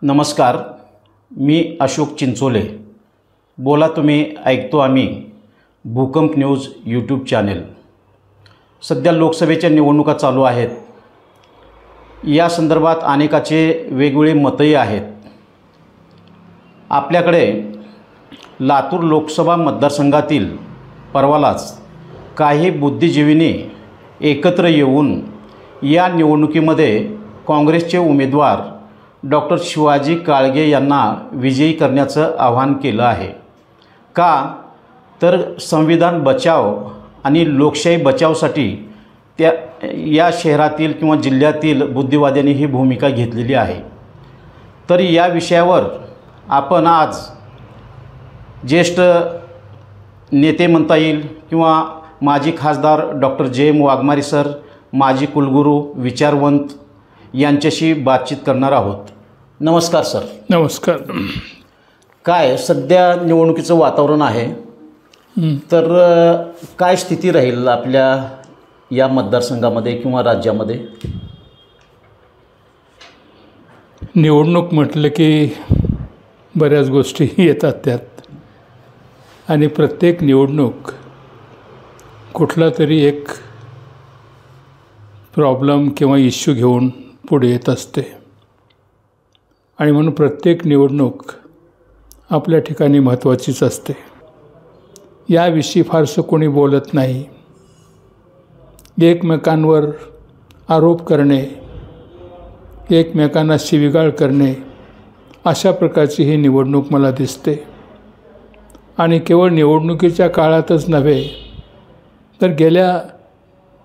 नमस्कार, मी अशोक चिंचोले. बोला तुम्ही ऐकतो आम्ही भूकंप न्यूज यूट्यूब चॅनेल. सध्या लोकसभेच्या निवडणुका चालू आहेत. या संदर्भात अनेकाचे वेगवेगळे मतही आहेत. आपल्याकडे लातूर लोकसभा मतदारसंघातील परवालाच काही बुद्धिजीवींनी एकत्र येऊन या निवडणुकीमध्ये काँग्रेसचे उमेदवार डॉक्टर शिवाजी काळगे यांना विजयी करण्याचं आवाहन केलं आहे. का तर संविधान बचाव आणि लोकशाही बचावसाठी या शहरातील किंवा जिल्ह्यातील बुद्धिवाद्यांनी ही भूमिका घेतलेली आहे. तर या विषयावर आपण आज ज्येष्ठ नेते म्हणता येईल किंवा माजी खासदार डॉक्टर जे.एम. वाघमारे सर, माजी कुलगुरू, विचारवंत यांच्याशी बातचीत करणार आहोत. नमस्कार सर. नमस्कार. काय सध्या निवडणुकीचं वातावरण आहे, तर काय स्थिती राहील आपल्या या मतदारसंघामध्ये किंवा राज्यामध्ये? निवडणूक म्हटलं की बऱ्याच गोष्टी येतात त्यात, आणि प्रत्येक निवडणूक कुठला तरी एक प्रॉब्लेम किंवा इश्यू घेऊन पुढे येत असते. आणि म्हणून प्रत्येक निवडणूक आपल्या ठिकाणी महत्त्वाचीच असते. याविषयी फारसं कोणी बोलत नाही. एकमेकांवर आरोप करणे, एकमेकांना शिवीगाळ करणे, अशा प्रकारची ही निवडणूक मला दिसते. आणि केवळ निवडणुकीच्या काळातच नव्हे, तर गेल्या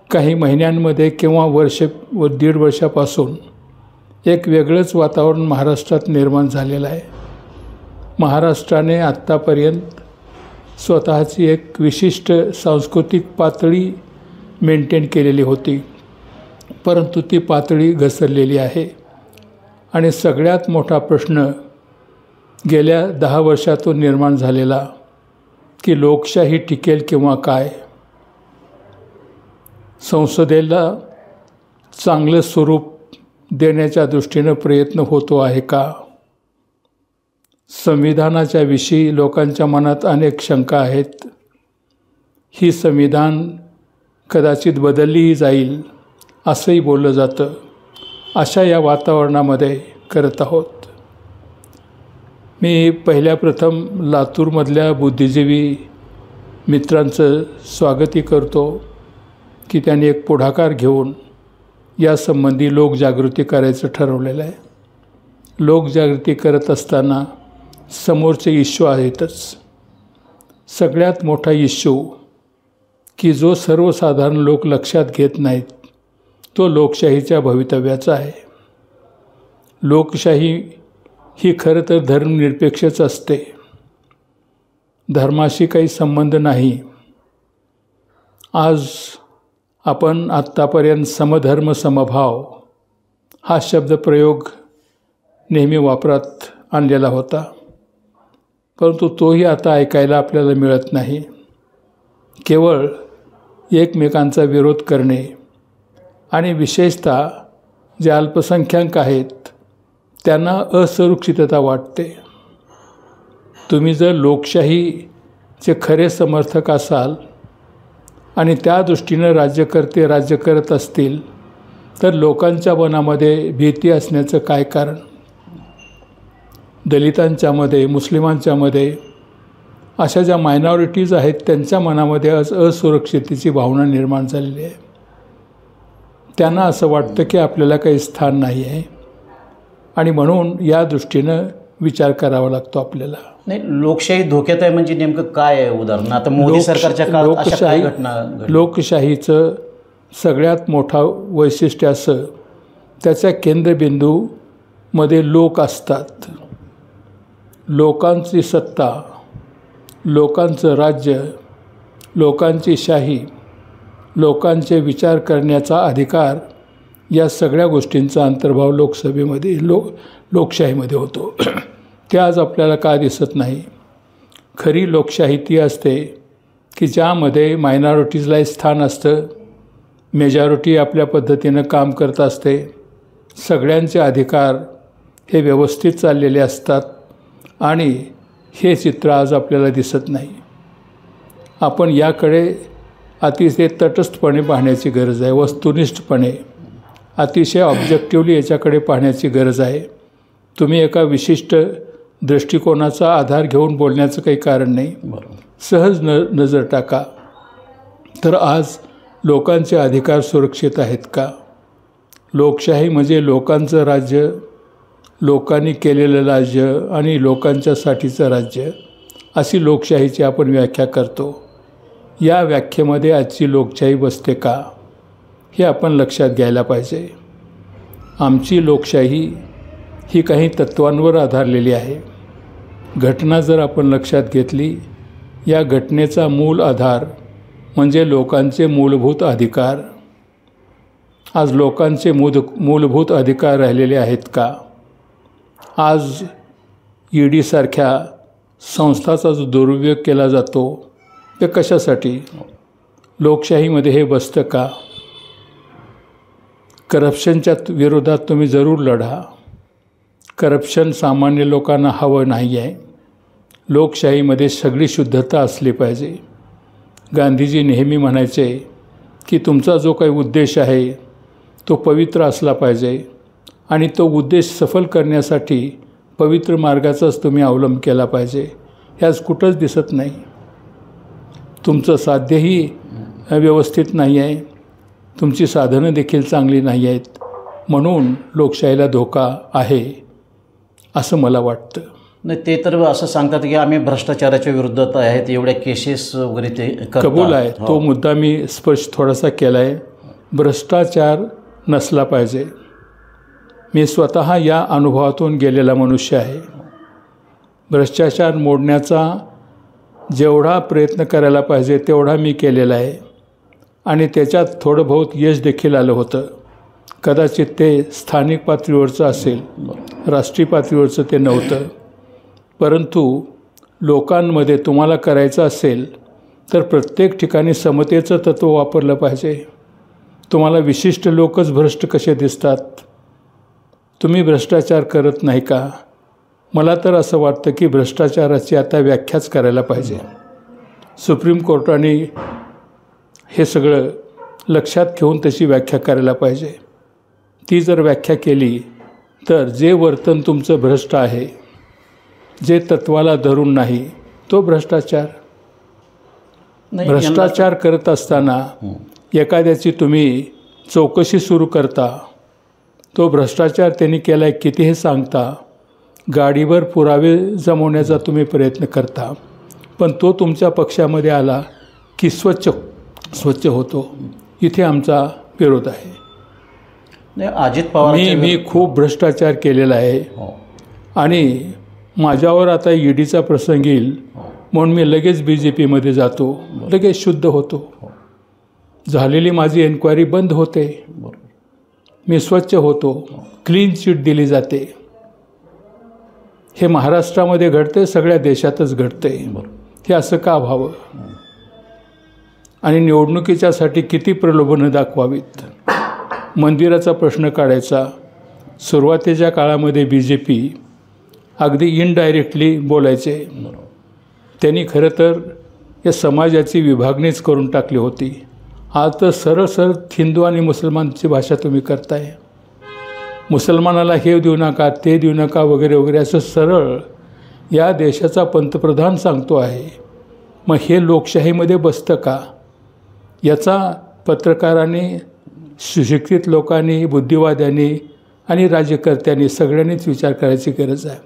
काही महिन्यांमध्ये किंवा वर्ष व दीड वर्षापासून एक वेगळंच वातावरण महाराष्ट्रात निर्माण झालेलं आहे. महाराष्ट्राने आत्तापर्यंत स्वतःची एक विशिष्ट सांस्कृतिक पातळी मेंटेन केलेली होती, परंतु ती पातळी घसरलेली आहे. आणि सगळ्यात मोठा प्रश्न गेल्या 10 वर्षातून निर्माण झालेला की लोकशाही टिकेल किंवा काय, संसदेला चांगलं स्वरूप देण्याच्या दृष्टीनं प्रयत्न होतो आहे का, संविधानाच्या विषयी लोकांच्या मनात अनेक शंका आहेत. ही संविधान कदाचित बदललीही जाईल असंही बोललं जातं. अशा या वातावरणामध्ये करत आहोत. मी पहिल्या प्रथम लातूरमधल्या बुद्धिजीवी मित्रांचं स्वागतही करतो की त्यांनी एक पुढाकार घेऊन यासंबंधी लोकजागृती करायचं ठरवलेलं आहे. लोकजागृती करत असताना समोरचे इश्यू आहेतच. सगळ्यात मोठा इश्यू की जो सर्वसाधारण लोक लक्षात घेत नाहीत, तो लोकशाहीच्या भवितव्याचा आहे. लोकशाही ही खरं तर धर्मनिरपेक्षच असते. धर्माशी काही संबंध नाही. आज आपण आत्तापर्यंत समधर्म समभाव हा शब्दप्रयोग नेहमी वापरात आणलेला होता, परंतु तोही आता ऐकायला आपल्याला मिळत नाही. केवळ एकमेकांचा विरोध करणे आणि विशेषतः जे अल्पसंख्याक आहेत त्यांना असुरक्षितता वाटते. तुम्ही जर लोकशाहीचे खरे समर्थक असाल आणि त्या दृष्टीनं राज्य करत असतील, तर लोकांच्या मनामध्ये भीती असण्याचं काय कारण? दलितांच्यामध्ये, मुस्लिमांच्यामध्ये, अशा ज्या मायनॉरिटीज आहेत त्यांच्या मनामध्ये असुरक्षिततेची भावना निर्माण झालेली आहे. त्यांना असं वाटतं की आपल्याला काही स्थान नाही आहे, आणि म्हणून या दृष्टीनं विचार करावा लागतो आपल्याला. नाही, लोकशाही धोक्यात आहे म्हणजे नेमकं काय आहे? उदाहरण आता मोदी सरकारच्या काळात अशा काय घटना घडल्या? लोकशाहीचं सगळ्यात मोठं वैशिष्ट्य असं, त्याच्या केंद्रबिंदूमध्ये लोक असतात. लोकांची सत्ता, लोकांचं राज्य, लोकांची शाही, लोकांचे विचार करण्याचा अधिकार, या सगळ्या गोष्टींचा अंतर्भाव लोकसभेमध्ये लोकशाहीमध्ये होतो. ते आज आपल्याला का दिसत नाही? खरी लोकशाही ती असते की ज्यामध्ये मायनॉरिटीजलाही स्थान असतं, मेजॉरिटी आपल्या पद्धतीनं काम करत असते, सगळ्यांचे अधिकार हे व्यवस्थित चाललेले असतात आणि हे चित्र आज आपल्याला दिसत नाही. आपण याकडे अतिशय तटस्थपणे पाहण्याची गरज आहे, वस्तुनिष्ठपणे अतिशय ऑब्जेक्टिव्हली याच्याकडे पाहण्याची गरज आहे. तुम्ही एका विशिष्ट दृष्टिकोनाचा आधार घेऊन बोलण्याचं काही कारण नाही. सहज नजर टाका तर आज लोकांचे अधिकार सुरक्षित आहेत का? लोकशाही म्हणजे लोकांचं राज्य, लोकांनी केलेलं राज्य आणि लोकांच्यासाठीचं राज्य, अशी लोकशाहीची आपण व्याख्या करतो. या व्याख्येमध्ये आजची लोकशाही बसते का हे आपण लक्षात घ्यायला पाहिजे. आमची लोकशाही ही काही तत्वांवर आधारलेली आहे. घटना जर आपण लक्षात घेतली, या घटनेचा मूल आधार म्हणजे लोकांचे मूलभूत अधिकार. आज लोकांचे मूलभूत अधिकार राहिलेले आहेत का? आज ईडीसारख्या संस्थाचा जो दुरुपयोग केला जातो ते कशासाठी? लोकशाहीमध्ये हे बसतं का? करप्शनच्या विरोधात तुम्ही जरूर लढा. करप्शन सामान्य लोकांना हवं नाही आहे. लोकशाहीमध्ये सगळी शुद्धता असली पाहिजे. गांधीजी नेहमी म्हणायचे की तुमचा जो काही उद्देश आहे तो पवित्र असला पाहिजे आणि तो उद्देश सफल करण्यासाठी पवित्र मार्गाचाच तुम्ही अवलंब केला पाहिजे. ह्याच कुठंच दिसत नाही. तुमचं साध्यही व्यवस्थित नाही आहे, तुमची साधनं देखील चांगली नाही आहेत. म्हणून लोकशाहीला धोका आहे असं मला वाटतं. नाही, ते तर असं सांगतात की आम्ही भ्रष्टाचाराच्या विरोधात आहेत, एवढ्या केसेस वगैरे ते कबूल आहे. तो मुद्दा मी स्पष्ट थोडासा केला आहे. भ्रष्टाचार नसला पाहिजे. मी स्वतः या अनुभवातून गेलेला मनुष्य आहे. भ्रष्टाचार मोडण्याचा जेवढा प्रयत्न करायला पाहिजे तेवढा मी केलेला आहे आणि त्याच्यात थोडं बहुत यश देखील आलं होतं. कदाचित ते स्थानिक पातळीवरचं असेल, राष्ट्रीय पातळीवरचं ते नव्हतं. परंतु लोकांमध्ये तुम्हाला करायचं असेल तर प्रत्येक ठिकाणी समतेचं तत्त्व वापरलं पाहिजे. तुम्हाला विशिष्ट लोकच भ्रष्ट कसे दिसतात? तुम्ही भ्रष्टाचार करत नाही का? मला तर असं वाटतं की भ्रष्टाचाराची आता व्याख्याच करायला पाहिजे. सुप्रीम कोर्टाने हे सगळं लक्षात घेऊन तशी व्याख्या करायला पाहिजे. ती जर व्याख्या केली तर जे वर्तन तुमचं भ्रष्ट आहे, जे तत्वाला धरून नाही, तो भ्रष्टाचार. भ्रष्टाचार करत असताना एखाद्याची तुम्ही चौकशी सुरू करता, तो भ्रष्टाचार त्यांनी केला आहे किती हे सांगता, गाडीवर पुरावे जमवण्याचा तुम्ही प्रयत्न करता, पण तो तुमच्या पक्षामध्ये आला की स्वच्छ होतो. इथे आमचा विरोध आहे. अजित पवार मी खूप भ्रष्टाचार केलेला आहे आणि माझ्यावर आता ईडीचा प्रसंग येईल म्हणून मी लगेच BJPमध्ये जातो, लगेच शुद्ध होतो. झालेली माझी एन्क्वायरी बंद होते, मी स्वच्छ होतो, क्लीन चिट दिली जाते. हे महाराष्ट्रामध्ये घडते, सगळ्या देशातच घडते. हे असं का व्हावं? आणि निवडणुकीच्यासाठी किती प्रलोभनं दाखवावीत? मंदिराचा प्रश्न काढायचा. सुरुवातीच्या काळामध्ये BJP अगदी इनडायरेक्टली बोलायचे. त्यांनी खरं तर या समाजाची विभागणीच करून टाकली होती. आज तर सरळ हिंदू आणि मुसलमानची भाषा तुम्ही करताय. मुसलमानाला हे देऊ नका, ते देऊ नका वगैरे वगैरे असं सरळ या देशाचा पंतप्रधान सांगतो आहे. मग हे लोकशाहीमध्ये बसतं का? याचा पत्रकारांनी, सुशिक्षित लोकांनी, बुद्धिवाद्यांनी आणि राज्यकर्त्यांनी सगळ्यांनीच विचार करायची गरज आहे,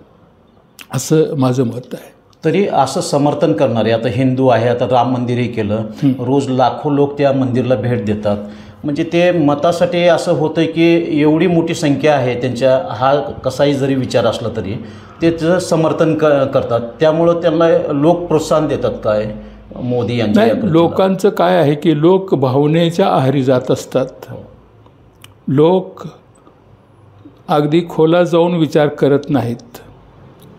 असं माझं मत आहे. तरी असं समर्थन करणारे, आता हिंदू आहे, आता राम मंदिरही केलं, रोज लाखो लोक त्या मंदिरला भेट देतात, म्हणजे ते मतासाठी असं होतं की एवढी मोठी संख्या आहे त्यांच्या, हा कसाही जरी विचार असला तरी ते त्याचं समर्थन करतात. त्यामुळं त्यांना लोक प्रोत्साहन देतात काय मोदी यांच्या? लोकांचं काय आहे की लोक भावनेच्या आहारी जात असतात. लोक अगदी खोलात जाऊन विचार करत नाहीत,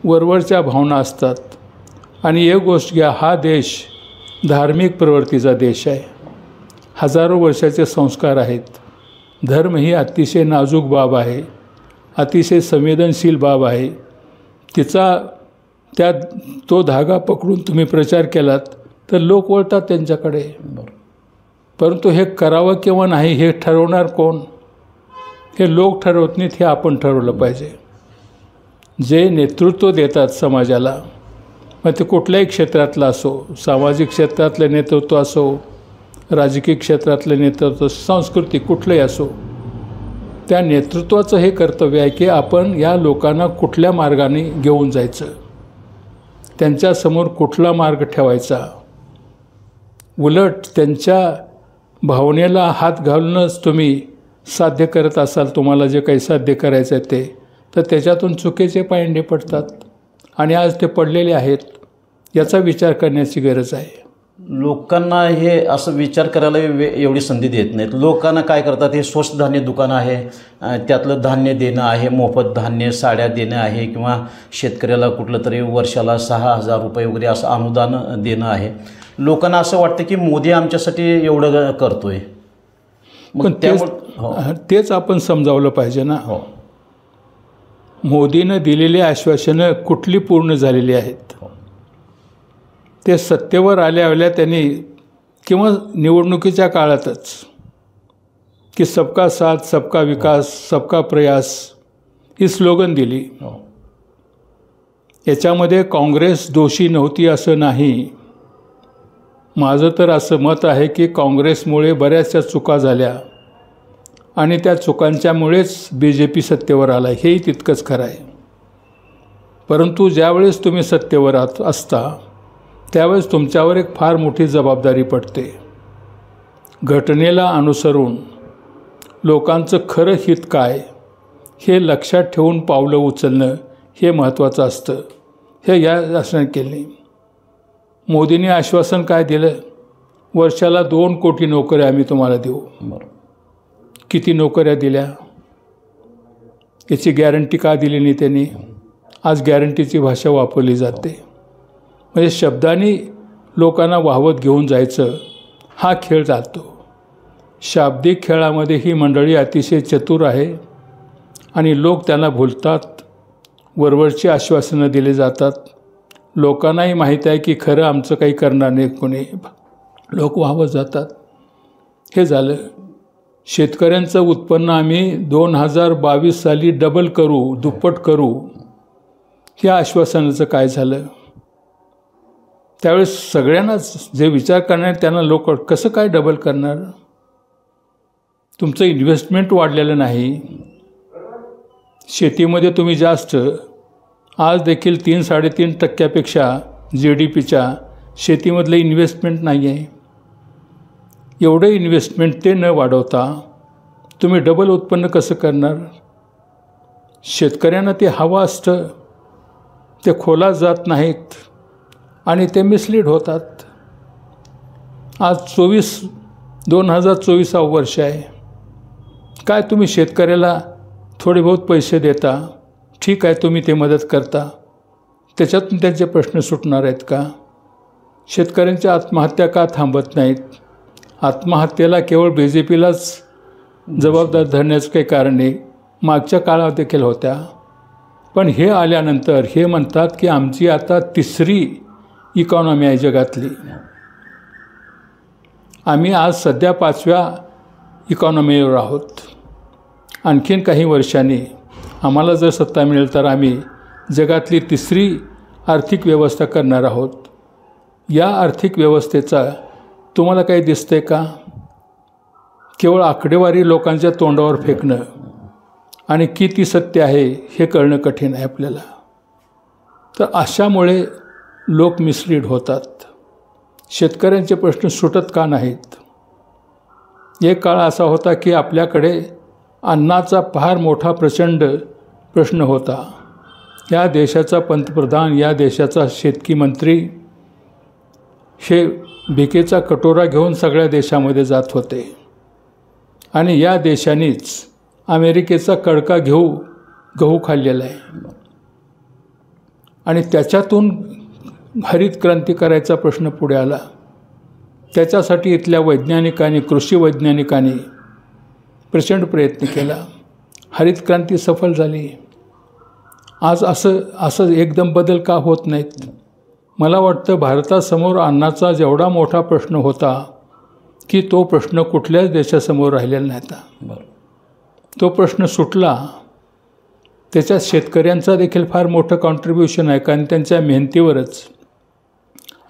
वरवरच्या भावना असतात. आणि एक गोष्ट घ्या, हा देश धार्मिक प्रवृत्तीचा देश आहे. हजारो वर्षाचे संस्कार आहेत. धर्म ही अतिशय नाजूक बाब आहे. अतिशय संवेदनशील बाब आहे. तो धागा पकडून तुम्ही प्रचार केलात तर लोक वळतात त्यांच्याकडे. परंतु हे करावं किंवा नाही हे ठरवणार कोण? हे लोक ठरवत नाहीत, हे आपण ठरवलं पाहिजे. जे नेतृत्व देतात समाजाला, मग ते कुठल्याही क्षेत्रातलं असो, सामाजिक क्षेत्रातलं नेतृत्व असो, राजकीय क्षेत्रातलं नेतृत्व, सांस्कृतिक कुठलंही असो, त्या नेतृत्वाचं हे कर्तव्य आहे की आपण या लोकांना कुठल्या मार्गाने घेऊन जायचं, त्यांच्यासमोर कुठला मार्ग ठेवायचा. उलट त्यांच्या भावनेला हात घालूनच तुम्ही साध्य करत असाल तुम्हाला जे काही साध्य करायचं आहे ते, तर त्याच्यातून चुकीचे पायंडे पडतात आणि आज ते पडलेले आहेत. याचा विचार करण्याची गरज आहे. लोकांना हे असं विचार करायला एवढी संधी देत नाहीत. लोकांना काय करतात, हे स्वस्त धान्य दुकान आहे, त्यातलं धान्य देणं आहे, मोफत धान्य साड्या देणं आहे, किंवा शेतकऱ्याला कुठलं तरी वर्षाला 6,000 रुपये वगैरे असं अनुदान देणं आहे. लोकांना असं वाटतं की मोदी आमच्यासाठी एवढं करतोय. पण तेच आपण समजावलं पाहिजे ना. हो, मोदीनं दिलेली आश्वासनं कुठली पूर्ण झालेली आहेत? ते सत्तेवर आल्या त्यांनी किंवा निवडणुकीच्या काळातच की सबका साथ, सबका विकास, सबका प्रयास ही स्लोगन दिली. याच्यामध्ये काँग्रेस दोषी नव्हती असं नाही. माझं तर असं मत आहे की काँग्रेसमुळे बऱ्याचशा चुका झाल्या आणि त्या चुकांच्यामुळेच BJP सत्तेवर आला, हेही तितकंच खरं आहे. परंतु ज्यावेळेस तुम्ही सत्तेवर असता त्यावेळेस तुमच्यावर एक फार मोठी जबाबदारी पडते. घटनेला अनुसरून लोकांचं खरं हित काय हे लक्षात ठेवून पावलं उचलणं हे महत्त्वाचं असतं. हे या आश्वासन केले. मोदींनी आश्वासन काय दिलं? वर्षाला 2 कोटी नोकऱ्या आम्ही तुम्हाला देऊ. किती नोकऱ्या दिल्या? याची गॅरंटी का दिली नाही त्यांनी? आज गॅरंटीची भाषा वापरली जाते. म्हणजे शब्दांनी लोकांना वाहवत घेऊन जायचं हा खेळ चालतो. शाब्दिक खेळामध्ये ही मंडळी अतिशय चतुर आहे आणि लोक त्यांना भुलतात. वरवरची आश्वासनं दिली जातात. लोकांनाही माहीत आहे की खरं आमचं काही करणार नाही कोणी. लोक वाहवत जातात. हे झालं. शेतकऱ्यांचं उत्पन्न आम्ही 2022 साली डबल करू, दुप्पट करू, ह्या आश्वासनाचं काय झालं? त्यावेळेस सगळ्यांनाच जे विचार करणार त्यांना लोक कसं काय डबल करणार? तुमचं इन्व्हेस्टमेंट वाढलेलं नाही. शेतीमध्ये तुम्ही जास्त, आज देखील 3-3.5% GDPच्या शेतीमधलं इन्व्हेस्टमेंट नाही आहे. एवढं इन्व्हेस्टमेंट ते न वाढवता तुम्ही डबल उत्पन्न कसं करणार? शेतकऱ्यांना ते हवं असतं, ते खोलात जात नाहीत आणि ते मिसलीड होतात. आज 2024 वर्ष आहे. काय तुम्ही शेतकऱ्याला थोडे बहुत पैसे देता, ठीक आहे, तुम्ही ते मदत करता, त्याच्यातून त्यांचे प्रश्न सुटणार आहेत का? शेतकऱ्यांच्या आत्महत्या का थांबत नाहीत? आत्महत्येला केवळ BJPलाच जबाबदार धरण्याचं काही कारण नाही. मागच्या काळात देखील होत्या. पण हे आल्यानंतर हे म्हणतात की आमची आता 3री इकॉनॉमी आहे जगातली. आम्ही आज सध्या 5व्या इकॉनॉमीवर आहोत. आणखीन काही वर्षांनी आम्हाला जर सत्ता मिळेल तर आम्ही जगातली 3री आर्थिक व्यवस्था करणार आहोत. या आर्थिक व्यवस्थेचा तुम्हाला काही दिसतंय का? केवळ आकडेवारी लोकांच्या तोंडावर फेकणं आणि किती सत्य आहे हे कळणं कठीण आहे आपल्याला. तर अशामुळे लोक मिसलीड होतात. शेतकऱ्यांचे प्रश्न सुटत का नाहीत? एक काळ असा होता की आपल्याकडे अन्नाचा फार मोठा प्रचंड प्रश्न होता. या देशाचा पंतप्रधान, या देशाचा शेतकी मंत्री हे भिकेचा कटोरा घेऊन सगळ्या देशामध्ये जात होते आणि या देशानेच अमेरिकेचा कडका गहू खाल्लेला आहे आणि त्याच्यातून हरित क्रांती करायचा प्रश्न पुढे आला. त्याच्यासाठी इथल्या वैज्ञानिकांनी, कृषी वैज्ञानिकांनी प्रचंड प्रयत्न केला हरित क्रांती सफल झाली. आज असं एकदम बदल का होत नाहीत? मला वाटतं भारतासमोर अन्नाचा जेवढा मोठा प्रश्न होता की तो प्रश्न कुठल्याच देशासमोर राहिलेला नव्हता. तो प्रश्न सुटला. त्याच्यात शेतकऱ्यांचा देखील फार मोठं कॉन्ट्रीब्युशन आहे, कारण त्यांच्या मेहनतीवरच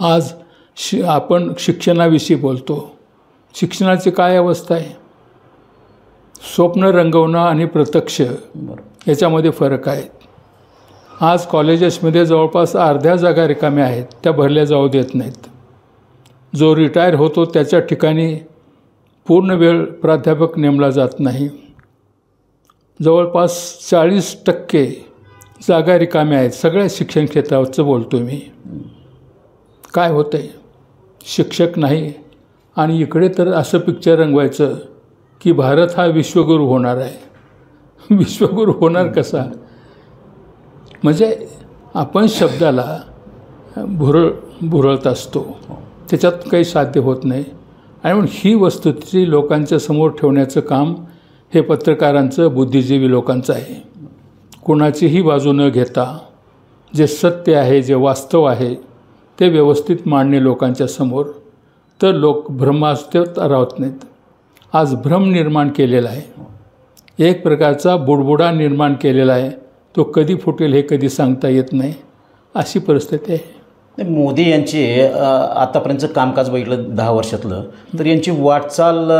आज आपण शिक्षणाविषयी बोलतो. शिक्षणाची काय अवस्था आहे? स्वप्न रंगवणं आणि प्रत्यक्ष याच्यामध्ये फरक आहे. आज कॉलेजेसमध्ये जवळपास अर्ध्या जागा रिकाम्या आहेत, त्या भरल्या जाऊ देत नाहीत. जो रिटायर होतो त्याच्या ठिकाणी पूर्ण वेळ प्राध्यापक नेमला जात नाही. जवळपास 40% जागा रिकाम्या आहेत. सगळ्या शिक्षण क्षेत्रावरचं बोलतो मी. काय होतं आहे? शिक्षक नाही. आणि इकडे तर असं पिक्चर रंगवायचं की भारत हा विश्वगुरू होणार आहे. विश्वगुरू होणार कसा? म्हणजे आपण शब्दाला भुरळत असतो, त्याच्यात काही साध्य होत नाही. आणि म्हणून ही वस्तुस्थिती लोकांच्या समोर ठेवण्याचं काम हे पत्रकारांचं, बुद्धिजीवी लोकांचं आहे. कोणाचीही बाजू न घेता जे सत्य आहे, जे वास्तव आहे ते व्यवस्थित मांडणे लोकांच्या समोर, तर लोक भ्रमावस्थेत राहत नाहीत. आज भ्रम निर्माण केलेला आहे, एक प्रकारचा बुडबुडा निर्माण केलेला आहे. तो कधी फुटेल हे कधी सांगता येत नाही, अशी परिस्थिती आहे. मोदी यांचे आतापर्यंतचं कामकाज बघितलं 10 वर्षातलं, तर यांची वाटचाल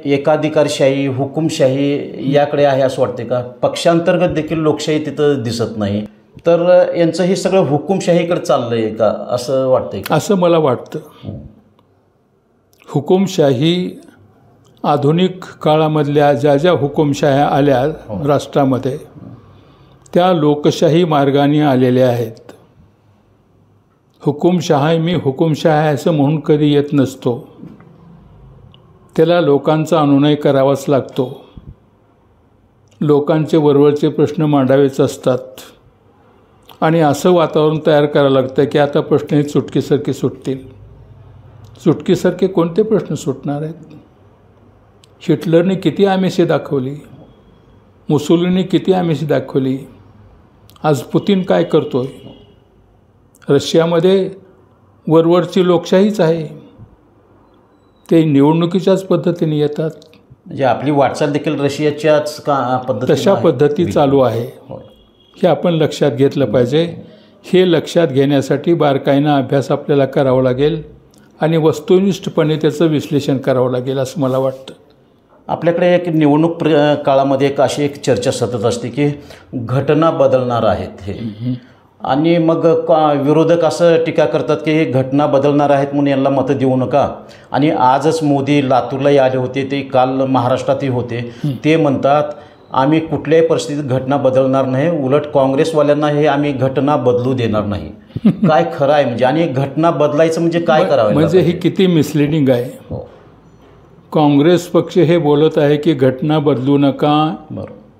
एकाधिकारशाही, हुकुमशाही याकडे आहे असं वाटते का? पक्षांतर्गत देखील लोकशाही तिथं दिसत नाही, तर यांचं हे सगळं हुकुमशाहीकडे चाललं आहे का असं वाटतंय का? असं मला वाटतं. हुकुमशाही आधुनिक काळामधल्या ज्या ज्या हुकुमशाह्या आल्या राष्ट्रामध्ये त्या लोकशाही मार्गाने आलेल्या आहेत. मी हुकुमशाह आहे असं म्हणून कधी येत नसतो. त्याला लोकांचा अनुनय करावाच लागतो. लोकांचे वरवरचे प्रश्न मांडावेच असतात आणि असं वातावरण तयार करावं लागतं की आता प्रश्न हे चुटकीसारखे सुटतील. चुटकीसारखे कोणते प्रश्न सुटणार आहेत? हिटलरने किती आमिषे दाखवली, मुसोलिनी किती आमिषे दाखवली. आज पुतीन काय करतोय? रशियामध्ये वरवरची लोकशाहीच आहे. ते निवडणुकीच्याच पद्धतीने येतात. म्हणजे आपली वाटचाल देखील रशियाच्याच तशा पद्धती चालू आहे. हे आपण लक्षात घेतलं पाहिजे. हे लक्षात घेण्यासाठी बारकाईनं अभ्यास आपल्याला करावा लागेल आणि वस्तुनिष्ठपणे त्याचं विश्लेषण करावं लागेल असं मला वाटतं. आपल्याकडे एक निवडणूक काळामध्ये अशी एक चर्चा सतत असते की घटना बदलणार आहेत हे, आणि मग विरोधक असं टीका करतात की हे घटना बदलणार आहेत म्हणून यांना मतं देऊ नका. आणि आजच मोदी लातूरलाही आले होते, ते काल महाराष्ट्रातही होते. ते म्हणतात आम्ही कुठल्याही परिस्थितीत घटना बदलणार नाही, उलट काँग्रेसवाल्यांना हे आम्ही घटना बदलू देणार नाही. काय खरं आहे म्हणजे? आणि घटना बदलायचं म्हणजे काय करावं? म्हणजे ही किती मिसलिडिंग आहे. काँग्रेस पक्ष हे बोलत आहे की घटना बदलू नका,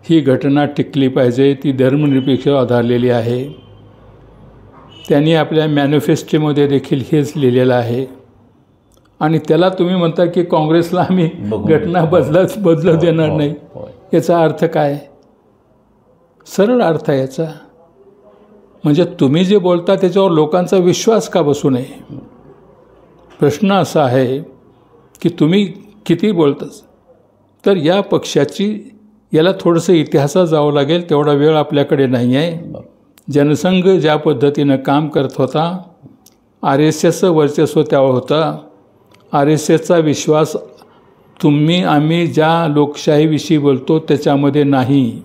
ही घटना टिकली पाहिजे, ती धर्मनिरपेक्ष आधारलेली आहे. त्यांनी आपल्या मॅनिफेस्टोमध्ये देखील हेच लिहिलेलं आहे. आणि त्याला तुम्ही म्हणता की काँग्रेसला आम्ही घटना बदलू देणार नाही. याचा अर्थ काय? सरळ अर्थ आहे याचा. म्हणजे तुम्ही जे बोलता त्याच्यावर लोकांचा विश्वास का बसू नये? प्रश्न असा आहे की तुम्ही किती बोलताच. तर या पक्षाची याला थोडंसं इतिहासात जावं लागेल, तेवढा वेळ आपल्याकडे नाही आहे. जनसंघ ज्या पद्धतीनं काम करत होता, RSSचं वर्चस्व त्यावर होतं. RSSचा विश्वास आम्ही ज्या लोकशाहीविषयी बोलतो त्याच्यामध्ये नाही.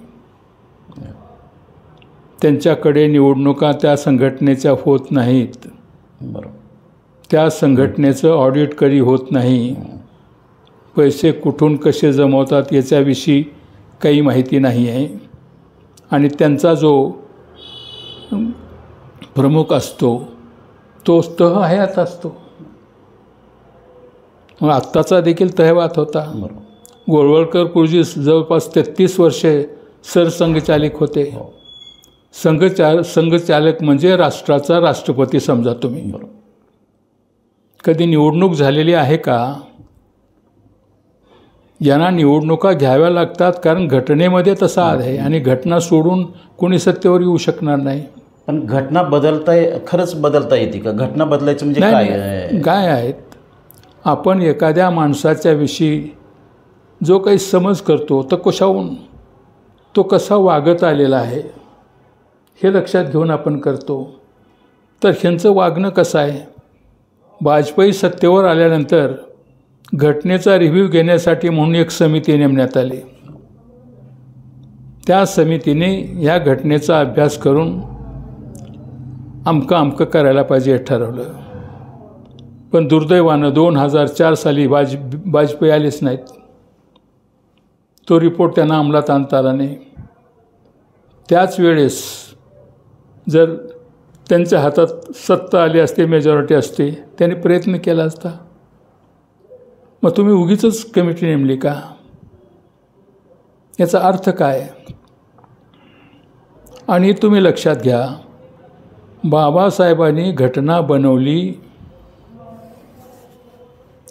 त्यांच्याकडे निवडणुका त्या संघटनेच्या होत नाहीत. त्या संघटनेचं ऑडिट कधी होत नाही. पैसे कुठून कसे जमवतात याच्याविषयी काही माहिती नाही आहे. आणि त्यांचा जो प्रमुख असतो तो तहहयात असतो. मग आत्ताचा देखील तहवात होता. गोळवळकर पूर्वी जवळपास 33 वर्षे सरसंघचालक होते. संघचालक म्हणजे राष्ट्राचा राष्ट्रपती समजा तुम्ही. कधी निवडणूक झालेली आहे का? यांना निवडणुका घ्याव्या लागतात, कारण घटनेमध्ये तसा आहे आणि घटना सोडून कोणी सत्तेवर येऊ शकणार नाही. पण घटना खरंच बदलता येते का? घटना बदलायचं म्हणजे काय आहेत? आपण एखाद्या माणसाच्या विषयी जो काही समज करतो तर कशाहून तो कसा वागत आलेला आहे हे लक्षात घेऊन आपण करतो. तर ह्यांचं वागणं कसं आहे? वाजपेयी सत्तेवर आल्यानंतर घटनेचा रिव्ह्यू घेण्यासाठी म्हणून एक समिती नेमण्यात आली. त्या समितीने या घटनेचा अभ्यास करून अमकं करायला पाहिजे हे ठरवलं. पण दुर्दैवानं 2004 साली वाजपेयी आलेच नाहीत. तो रिपोर्ट त्यांना अंमलात आणता आला नाही. त्याच वेळेस जर त्यांच्या हातात सत्ता आली असते, मेजॉरिटी असते, त्यांनी प्रयत्न केला असता. मग तुम्ही उगीचच कमिटी नेमली का? याचा अर्थ काय? आणि तुम्ही लक्षात घ्या, बाबासाहेबांनी घटना बनवली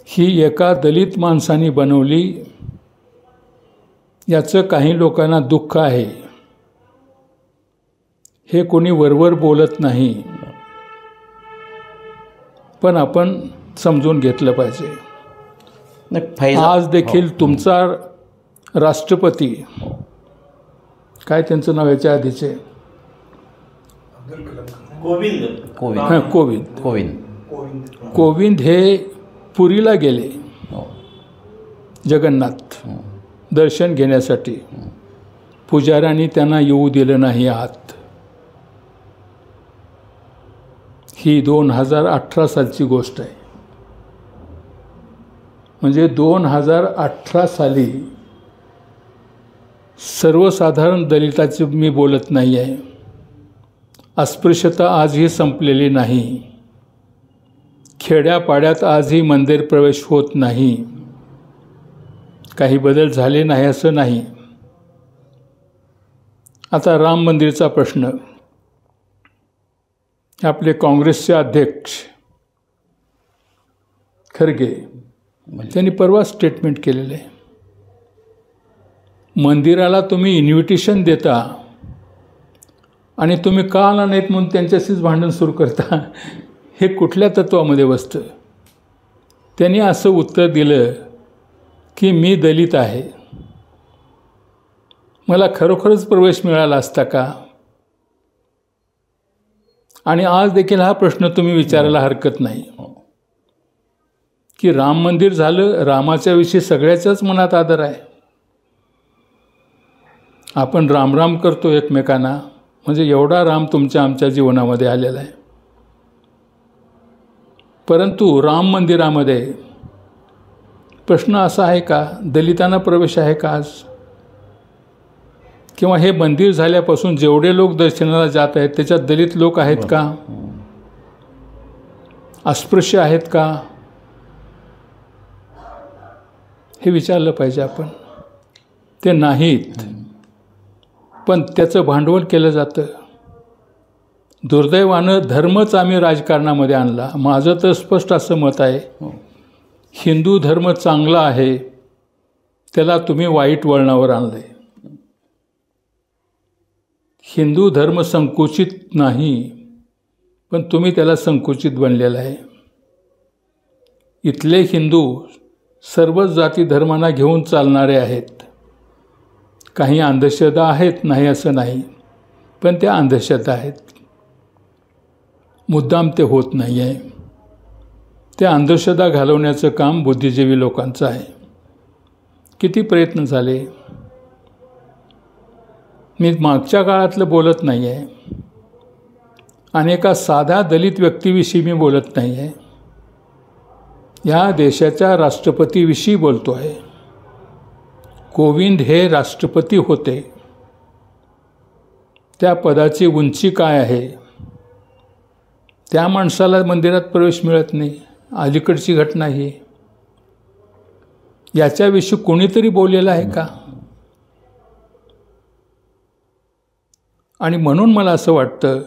ही एका दलित माणसाने बनवली, याचं काही लोकांना दुःख आहे. हे कोणी वरवर बोलत नाही, पण आपण समजून घेतलं पाहिजे. आज देखील तुमचा राष्ट्रपती, काय त्यांचं नाव याच्या आधीचे, कोविंद हे पुरीला गेले जगन्नाथ दर्शन घेण्यासाठी. पुजाऱ्यांनी त्यांना येऊ दिलं नाही आत. ही 2018 सालची गोष्ट आहे. म्हणजे 2018 साली सर्वसाधारण दलिताचे मी बोलत नाही आहे. अस्पृश्यता आजही संपलेली नाही. खेड्यापाड्यात आजही मंदिर प्रवेश होत नाही. काही बदल झाले नाही असं नाही. आता राम मंदिरचा प्रश्न, आपले काँग्रेसचे अध्यक्ष खरगे त्यांनी परवा स्टेटमेंट केलेलं आहे. मंदिराला तुम्ही इन्व्हिटेशन देता आणि तुम्ही का आला नाहीत म्हणून त्यांच्याशीच भांडण सुरू करता. हे कुठल्या तत्वामध्ये बसतं? त्यांनी असं उत्तर दिलं की मी दलित आहे, मला खरोखरच प्रवेश मिळाला असता का? आणि आज देखील हा प्रश्न तुम्ही विचारायला हरकत नाही की राम मंदिर झालं, रामाच्या विषयी सगळ्याच्याच मनात आदर आहे. आपण राम करतो एकमेकांना, म्हणजे एवढा राम आमच्या जीवनामध्ये आलेला आहे. परंतु राम मंदिरामध्ये प्रश्न असा आहे का, दलितांना प्रवेश आहे का आज? किंवा हे मंदिर झाल्यापासून जेवढे लोक दर्शनाला जात आहेत त्याच्यात दलित लोक आहेत का? अस्पृश्य आहेत का? हे विचारलं पाहिजे आपण. ते नाहीत, पण त्याचं भांडवल केलं जातं. दुर्दैवानं धर्मच आम्ही राजकारणामध्ये आणला. माझं तर स्पष्ट असं मत आहे, हिंदू धर्म चांगला आहे, त्याला तुम्ही वाईट वळणावर आणलं आहे. हिंदू धर्म संकुचित नाही, पण तुम्ही त्याला संकुचित बनलेला आहे. इथले हिंदू सर्वच जाती धर्मांना घेऊन चालणारे आहेत. काही अंधश्रद्धा आहेत, नाही असं नाही, पण त्या अंधश्रद्धा आहेत. मुद्दाम ते होत नाही आहे. त्या अंधश्रद्धा घालवण्याचं काम बुद्धिजीवी लोकांचं आहे. किती प्रयत्न झाले. मी मागच्या काळातलं बोलत नाही आहे, आणि एका साध्या दलित व्यक्तीविषयी मी बोलत नाही आहे. या देशाच्या राष्ट्रपतीविषयी बोलतो आहे. कोविंद हे राष्ट्रपती होते. त्या पदाची उंची काय आहे? त्या माणसाला मंदिरात प्रवेश मिळत नाही. अलीकडची घटना ही, याच्याविषयी कोणीतरी बोललेलं आहे का? आणि म्हणून मला असं वाटतं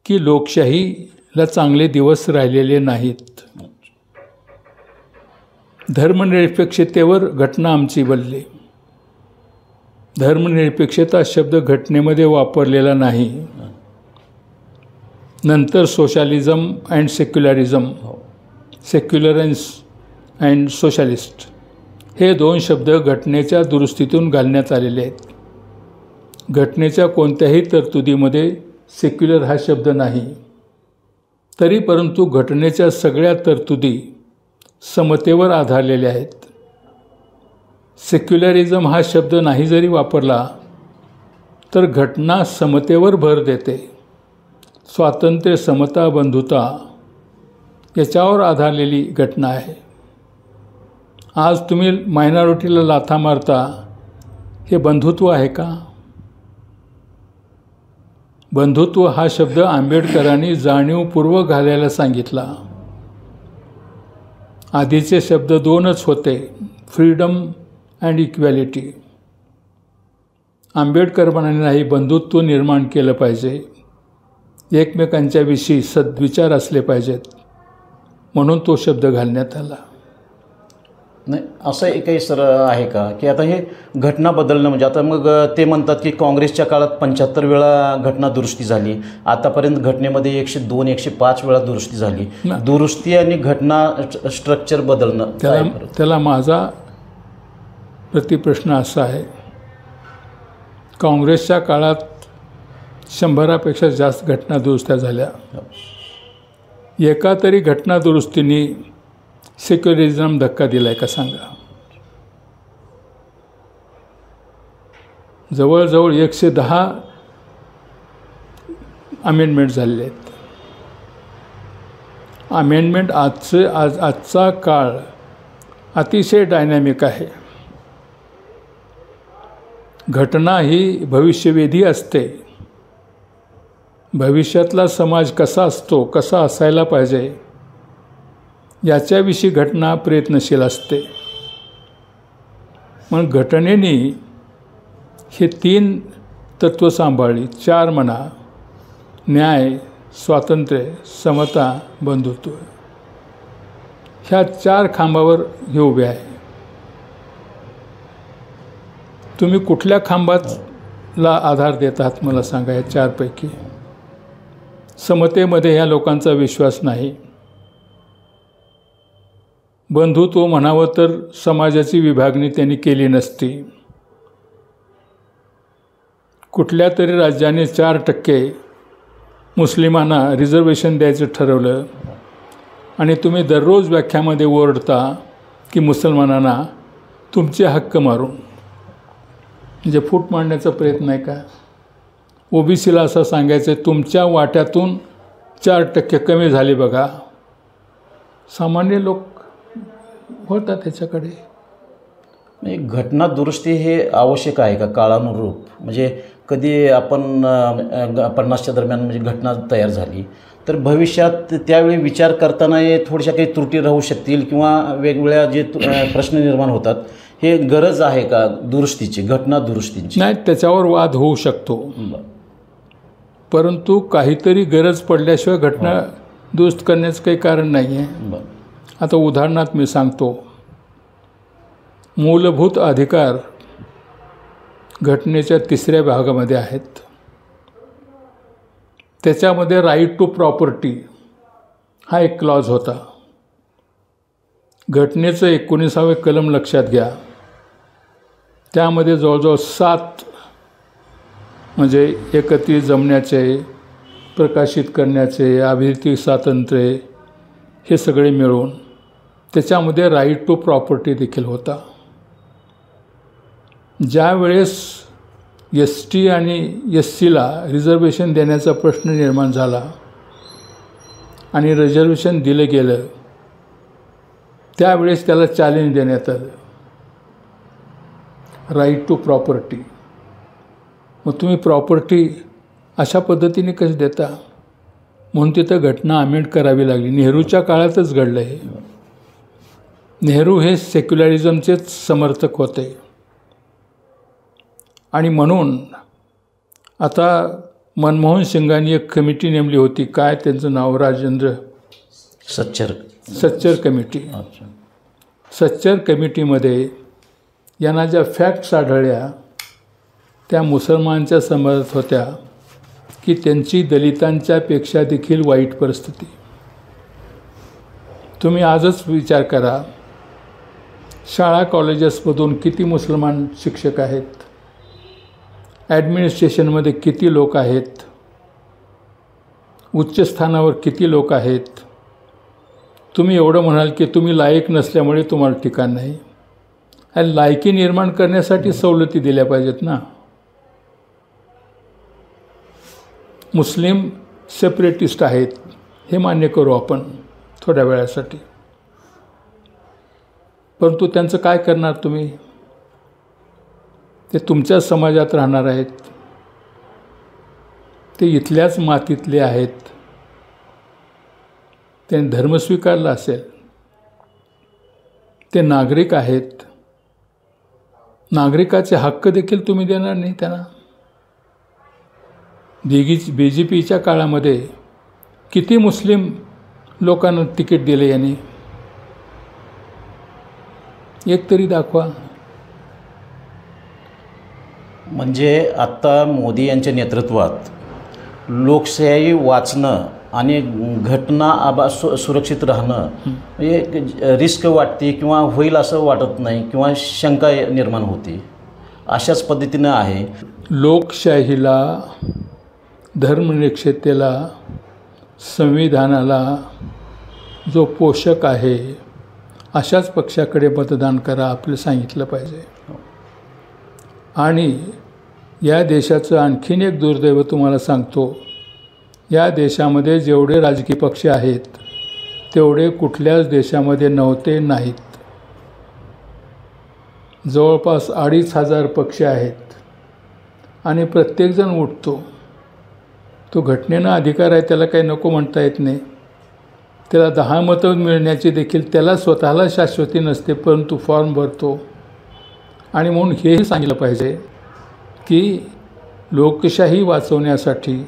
की लोकशाहीला चांगले दिवस राहिलेले नाहीत. धर्मनिरपेक्षतेवर घटना आमची बनली. धर्मनिरपेक्षता शब्द घटनेमध्ये वापरलेला नाही. नंतर सोशलिझम अँड सेक्युलरिझम, सेक्युलरन्स अँड सोशलिस्ट हे दोन शब्द घटनेच्या दुरुस्तीतून घालण्यात आलेले आहेत. घटनेच्या कोणत्याही तरतुदीमध्ये सेक्युलर हा शब्द नाही. तरी परंतु घटनेच्या सगळ्या तरतुदी समतेवर आधारलेल्या आहेत. सेक्युलरिझम हा शब्द नाही जरी वापरला तर घटना समतेवर भर देते. स्वातंत्र्य, समता, बंधुता याच्यावर आधारलेली घटना आहे. आज तुम्ही मायनॉरिटीला लाथा मारता, हे बंधुत्व आहे का? बंधुत्व हा शब्द आंबेडकरांनी जाणीवपूर्वक घालायला सांगितला. आधीचे शब्द दोनच होते, फ्रीडम अँड इक्वॅलिटी. आंबेडकर म्हणाले नाही, बंधुत्व निर्माण केलं पाहिजे, एकमेकांच्या विषयी सद्विचार असले पाहिजेत, म्हणून तो शब्द घालण्यात आला. नाही, असं काही सर आहे का की आता हे घटना बदलणं म्हणजे आता मग ते म्हणतात की काँग्रेसच्या काळात 75 वेळा घटना दुरुस्ती झाली, आतापर्यंत घटनेमध्ये 102 105 वेळा दुरुस्ती झाली. दुरुस्ती आणि घटना स्ट्रक्चर बदलणं, त्याला माझा प्रतिप्रश्न असा आहे, काँग्रेसच्या काळात 100पेक्षा जास्त घटना दुरुस्त्या झाल्या. एका तरी घटना दुरुस्तीने सेक्युलरिझम धक्का दिला आहे का सांगा? जवळजवळ 110 अमेंडमेंट झालेले आहेत. अमेंडमेंट आजचा काळ अतिशय डायनॅमिक आहे. घटना ही भविष्यवेधी असते. भविष्यातला समाज कसा असतो, कसा असायला पाहिजे याच्याविषयी घटना प्रयत्नशील असते. मग घटनेने हे 3 तत्त्व सांभाळली, 4 म्हणा, न्याय, स्वातंत्र्य, समता, बंधुत्व. ह्या 4 खांबावर हे उभे आहे. तुम्ही कुठल्या खांबाला आधार देत आहात मला सांगा? या 4 पैकी समतेमध्ये ह्या लोकांचा विश्वास नाही. बंधुत्व म्हणावं तर समाजाची विभागणी त्यांनी केली नसती. कुठल्या तरी राज्याने 4% मुस्लिमांना रिझर्वेशन द्यायचं ठरवलं आणि तुम्ही दररोज व्याख्यामध्ये ओरडता की मुसलमानांना तुमचे हक्क मारून, म्हणजे फूट मांडण्याचा प्रयत्न आहे का? ओबीसीला असं सांगायचं आहे तुमच्या वाट्यातून 4% कमी झाले बघा. सामान्य लोक होतात त्याच्याकडे. घटना दुरुस्ती हे आवश्यक आहे का काळानुरूप? म्हणजे कधी आपण 50च्या दरम्यान म्हणजे घटना तयार झाली तर भविष्यात त्यावेळी विचार करताना थोड्याशा काही त्रुटी राहू शकतील किंवा वेगवेगळ्या जे प्रश्न निर्माण होतात, हे गरज आहे का दुरुस्तीची, घटना दुरुस्तीची? नाही, त्याच्यावर वाद होऊ शकतो. परंतु काहीतरी गरज पडल्याशिवाय घटना दुरुस्त करण्याचं काही कारण नाही आहे. आता उदाहरणार्थ मी सांगतो, मूलभूत अधिकार घटनेच्या 3ऱ्या भागामध्ये आहेत. त्याच्यामध्ये राईट टू प्रॉपर्टी हा एक क्लॉज होता. घटनेचं 19वे कलम लक्षात घ्या. त्यामध्ये जवळजवळ 7 म्हणजे एकत्रित जमण्याचे, प्रकाशित करण्याचे, अभिव्यक्ती स्वातंत्र्य हे सगळे मिळून त्याच्यामध्ये राईट टू प्रॉपर्टी देखील होता. ज्या वेळेस ST आणि SCला रिझर्वेशन देण्याचा प्रश्न निर्माण झाला आणि रिझर्वेशन दिलं गेलं, त्यावेळेस त्याला चॅलेंज देण्यात आलं, राईट टू प्रॉपर्टी. मग तुम्ही प्रॉपर्टी अशा पद्धतीने कशी देता? म्हणून तिथं घटना अमेंड करावी लागली. नेहरूच्या काळातच घडलं हे. नेहरू हे सेक्युलरिझमचेच समर्थक होते आणि म्हणून आता मनमोहन सिंगांनी एक कमिटी नेमली होती. काय त्यांचं नाव? राजेंद्र सच्चर कमिटी. सच्चर कमिटीमध्ये यांना ज्या फॅक्ट्स आढळल्या त्या मुसलमानांच्या समाजात होत्या की त्यांची दलितांच्या पेक्षा देखील वाईट परिस्थिती. तुम्ही आजच विचार करा, शाळा कॉलेजेसमधून किती मुसलमान शिक्षक आहेत, ॲडमिनिस्ट्रेशनमध्ये किती लोक आहेत, उच्च स्थानावर किती लोक आहेत. तुम्ही एवढं म्हणाल की तुम्ही लायक नसल्यामुळे तुम्हाला ठिकाण नाही. आणि लायकी निर्माण करण्यासाठी सवलती दिल्या पाहिजेत ना. मुस्लिम सेपरेटिस्ट आहेत हे मान्य करू आपण थोड्या वेळासाठी, परंतु त्यांचं काय करणार तुम्ही? ते तुमच्याच समाजात राहणार आहेत, ते इथल्याच मातीतले आहेत, त्यांनी धर्म स्वीकारला असेल, ते नागरिक आहेत. नागरिकाचे हक्क देखील तुम्ही देणार नाही त्यांना. BJPच्या काळामध्ये किती मुस्लिम लोकांना तिकीट दिले यांनी? एक तरी दाखवा. म्हणजे आत्ता मोदी यांच्या नेतृत्वात लोकशाही वाचणं आणि घटना सुरक्षित राहणं म्हणजे रिस्क वाटते किंवा होईल असं वाटत नाही किंवा शंका निर्माण होते. अशाच पद्धतीनं आहे. लोकशाहीला, धर्मनिरपेक्षतेला, संविधानाला जो पोषक आहे अशाच पक्षाकडे मतदान करा आपलं सांगितलं पाहिजे. आणि या देशाचं आणखीन एक दुर्दैव तुम्हाला सांगतो, या देशामध्ये जेवढे राजकीय पक्ष आहेत तेवढे कुठल्याच देशामध्ये नव्हते नाहीत. जवळपास 2500 पक्ष आहेत आणि प्रत्येकजण उठतो. तो घटनेनं अधिकार आहे, त्याला काही नको म्हणता येत नाही. त्याला 10 मतं मिळण्याची देखील त्याला स्वतःला शाश्वती नसते, परंतु फॉर्म भरतो. आणि म्हणून हेही सांगितलं पाहिजे की लोकशाही वाचवण्यासाठी,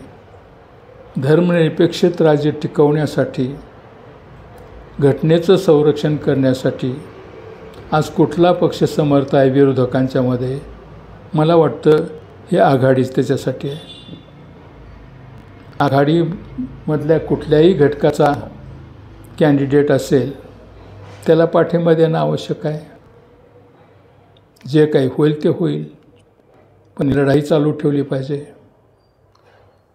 धर्मनिरपेक्ष राज्य टिकवण्यासाठी, घटनेचं संरक्षण करण्यासाठी आज कुठला पक्ष समर्थ आहे विरोधकांच्यामध्ये? मला वाटतं हे आघाडीच त्याच्यासाठी आहे. आघाडीमधल्या कुठल्याही घटकाचा कॅन्डिडेट असेल त्याला पाठिंबा देणं आवश्यक आहे. जे काही होईल ते होईल, पण लढाई चालू ठेवली पाहिजे.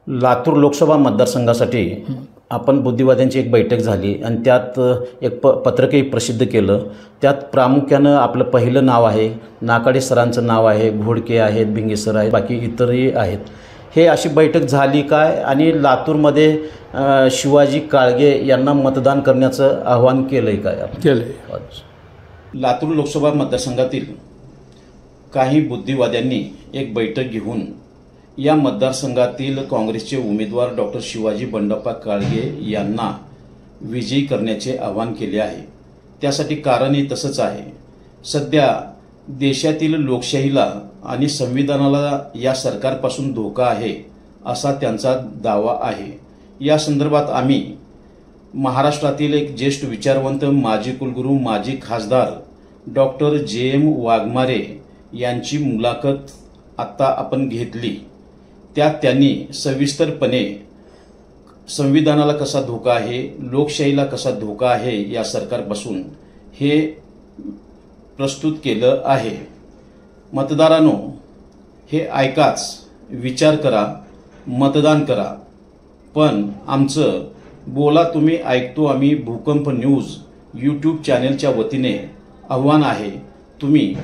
लातूर लोकसभा मतदारसंघासाठी आपण बुद्धिवाद्यांची एक बैठक झाली आणि त्यात एक पत्रकही प्रसिद्ध केलं. त्यात प्रामुख्यानं आपलं पहिलं नाव आहे, नाकाडे सरांचं नाव आहे, घोडके आहेत, भिंगे सर आहेत, बाकी इतरही आहेत. हे अशी बैठक झाली काय? आणि लातूरमध्ये शिवाजी काळगे यांना मतदान करण्याचं आवाहन केलं आहे काय? केलं आहे. लातूर लोकसभा मतदारसंघातील काही बुद्धिवाद्यांनी एक बैठक घेऊन या मतदारसंघातील काँग्रेसचे उमेदवार डॉक्टर शिवाजी बंडप्पा काळगे यांना विजयी करण्याचे आवाहन केले आहे. त्यासाठी कारणही तसंच आहे. सध्या देशातील लोकशाहीला आणि संविधानाला या सरकारपासून धोका आहे असा त्यांचा दावा आहे. या संदर्भात आम्ही महाराष्ट्रातील एक ज्येष्ठ विचारवंत, माजी कुलगुरू, माजी खासदार डॉक्टर JM वाघमारे यांची मुलाखत आत्ता आपण घेतली. त्यात त्यांनी सविस्तरपणे संविधानाला कसा धोका आहे, लोकशाहीला कसा धोका आहे या सरकारपासून हे प्रस्तुत केलं आहे. मतदारांनो, हे ऐकाच, विचार करा, मतदान करा. पण आमचं बोला तुम्ही ऐकतो आम्ही भूकंप न्यूज यूट्यूब चॅनेलच्या वतीने आव्हान आहे, तुम्ही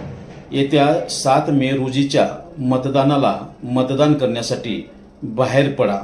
येत्या 7 मे रोजीच्या मतदानाला मतदान करण्यासाठी बाहेर पडा.